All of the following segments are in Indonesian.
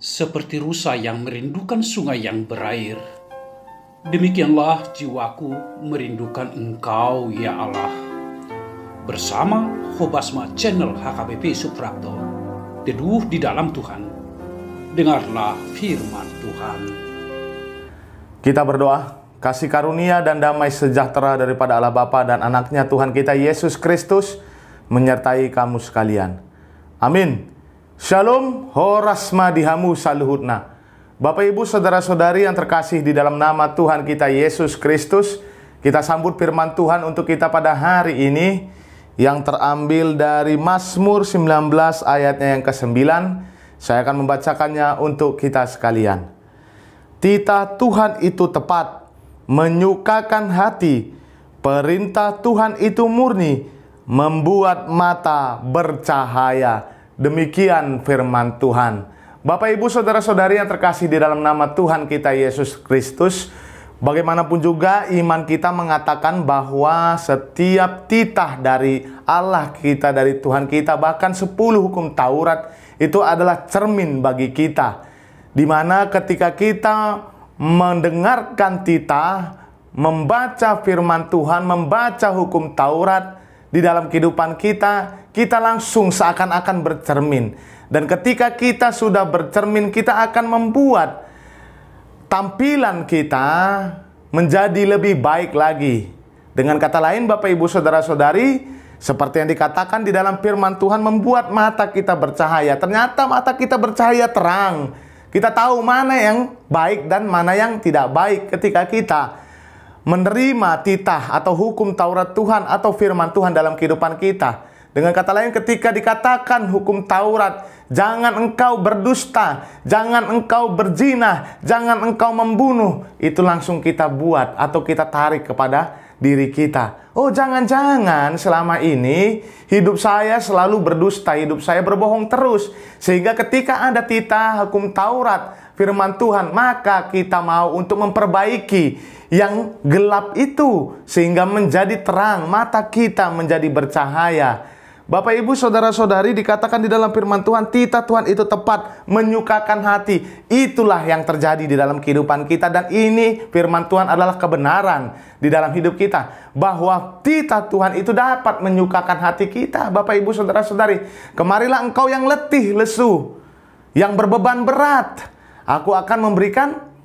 Seperti rusa yang merindukan sungai yang berair, demikianlah jiwaku merindukan Engkau, ya Allah. Bersama Hobasma Channel HKBP Suprapto, teduh di dalam Tuhan. Dengarlah firman Tuhan. Kita berdoa, kasih karunia dan damai sejahtera daripada Allah Bapa dan anaknya Tuhan kita Yesus Kristus menyertai kamu sekalian. Amin. Shalom, horasma dihamu saluhutna. Bapak Ibu saudara-saudari yang terkasih di dalam nama Tuhan kita Yesus Kristus, kita sambut firman Tuhan untuk kita pada hari ini yang terambil dari Mazmur 19 ayatnya yang ke-9. Saya akan membacakannya untuk kita sekalian. Titah Tuhan itu tepat, menyukakan hati. Perintah Tuhan itu murni, membuat mata bercahaya. Demikian firman Tuhan. Bapak Ibu saudara-saudari yang terkasih di dalam nama Tuhan kita Yesus Kristus, bagaimanapun juga iman kita mengatakan bahwa setiap titah dari Allah kita, dari Tuhan kita, bahkan 10 hukum Taurat itu adalah cermin bagi kita, di mana ketika kita mendengarkan titah, membaca firman Tuhan, membaca hukum Taurat di dalam kehidupan kita, kita langsung seakan-akan bercermin. Dan ketika kita sudah bercermin, kita akan membuat tampilan kita menjadi lebih baik lagi. Dengan kata lain, Bapak Ibu saudara-saudari, seperti yang dikatakan di dalam firman Tuhan, membuat mata kita bercahaya. Ternyata mata kita bercahaya terang. Kita tahu mana yang baik dan mana yang tidak baik ketika kita menerima titah atau hukum Taurat Tuhan atau firman Tuhan dalam kehidupan kita. Dengan kata lain, ketika dikatakan hukum Taurat, jangan engkau berdusta, jangan engkau berzina, jangan engkau membunuh, itu langsung kita buat atau kita tarik kepada diri kita. Oh, jangan-jangan selama ini hidup saya selalu berdusta, hidup saya berbohong terus. Sehingga ketika ada titah hukum Taurat, firman Tuhan, maka kita mau untuk memperbaiki yang gelap itu sehingga menjadi terang, mata kita menjadi bercahaya. Bapak Ibu saudara-saudari, dikatakan di dalam firman Tuhan, titah Tuhan itu tepat, menyukakan hati. Itulah yang terjadi di dalam kehidupan kita, dan ini firman Tuhan adalah kebenaran di dalam hidup kita, bahwa titah Tuhan itu dapat menyukakan hati kita. Bapak Ibu saudara-saudari, kemarilah engkau yang letih lesu, yang berbeban berat, aku akan memberikan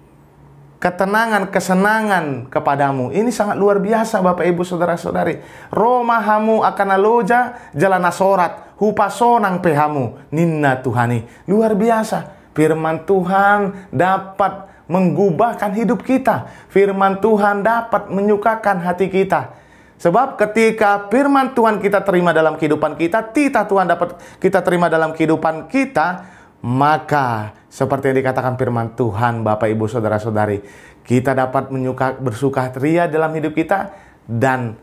ketenangan, kesenangan kepadamu. Ini sangat luar biasa Bapak Ibu saudara-saudari. Romahamu akan aloja jalan asorat, hupasonang pehamu ninna Tuhani. Luar biasa. Firman Tuhan dapat menggubahkan hidup kita. Firman Tuhan dapat menyukakan hati kita. Sebab ketika firman Tuhan kita terima dalam kehidupan kita, titah Tuhan dapat kita terima dalam kehidupan kita, maka seperti yang dikatakan firman Tuhan, Bapak Ibu saudara-saudari, kita dapat bersukaria dalam hidup kita. Dan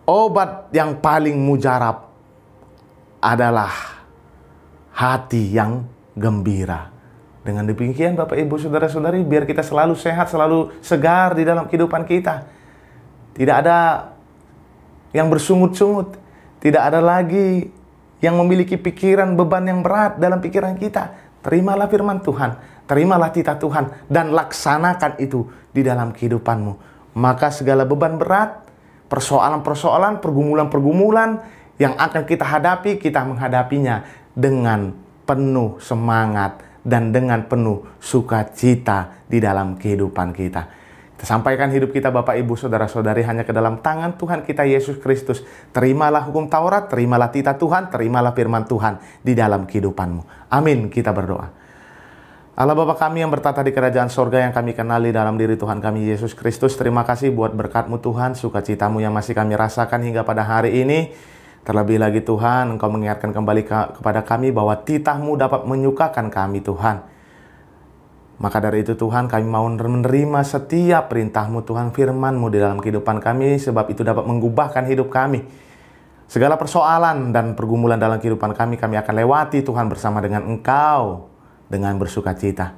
obat yang paling mujarab adalah hati yang gembira. Dengan demikian Bapak Ibu saudara-saudari, biar kita selalu sehat, selalu segar di dalam kehidupan kita. Tidak ada yang bersungut-sungut, tidak ada lagi yang memiliki pikiran beban yang berat dalam pikiran kita. Terimalah firman Tuhan, terimalah titah Tuhan, dan laksanakan itu di dalam kehidupanmu. Maka segala beban berat, persoalan-persoalan, pergumulan-pergumulan yang akan kita hadapi, kita menghadapinya dengan penuh semangat dan dengan penuh sukacita di dalam kehidupan kita. Kita sampaikan hidup kita Bapak Ibu saudara-saudari hanya ke dalam tangan Tuhan kita Yesus Kristus. Terimalah hukum Taurat, terimalah titah Tuhan, terimalah firman Tuhan di dalam kehidupanmu. Amin. Kita berdoa. Allah Bapa kami yang bertata di kerajaan sorga, yang kami kenali dalam diri Tuhan kami Yesus Kristus, terima kasih buat berkat-Mu Tuhan, sukacita-Mu yang masih kami rasakan hingga pada hari ini. Terlebih lagi Tuhan, Engkau mengingatkan kembali kepada kami bahwa titah-Mu dapat menyukakan kami Tuhan. Maka dari itu Tuhan, kami mau menerima setiap perintah-Mu Tuhan, firman-Mu di dalam kehidupan kami, sebab itu dapat menggubahkan hidup kami. Segala persoalan dan pergumulan dalam kehidupan kami akan lewati Tuhan bersama dengan Engkau, dengan bersukacita.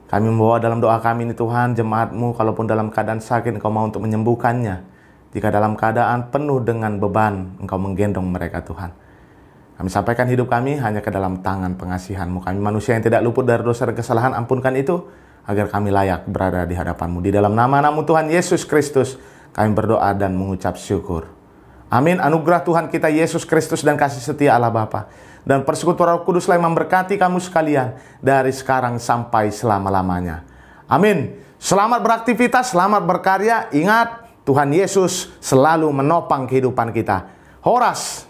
Kami membawa dalam doa kami ini Tuhan, jemaat-Mu, kalaupun dalam keadaan sakit, Engkau mau untuk menyembuhkannya. Jika dalam keadaan penuh dengan beban, Engkau menggendong mereka Tuhan. Kami sampaikan hidup kami hanya ke dalam tangan pengasihan-Mu. Kami manusia yang tidak luput dari dosa dan kesalahan, ampunkan itu, agar kami layak berada di hadapan-Mu. Di dalam nama-Mu Tuhan Yesus Kristus, kami berdoa dan mengucap syukur. Amin. Anugerah Tuhan kita Yesus Kristus dan kasih setia Allah Bapa dan persekutuan Roh Kudus yang memberkati kamu sekalian dari sekarang sampai selama-lamanya. Amin. Selamat beraktivitas, selamat berkarya. Ingat, Tuhan Yesus selalu menopang kehidupan kita. Horas.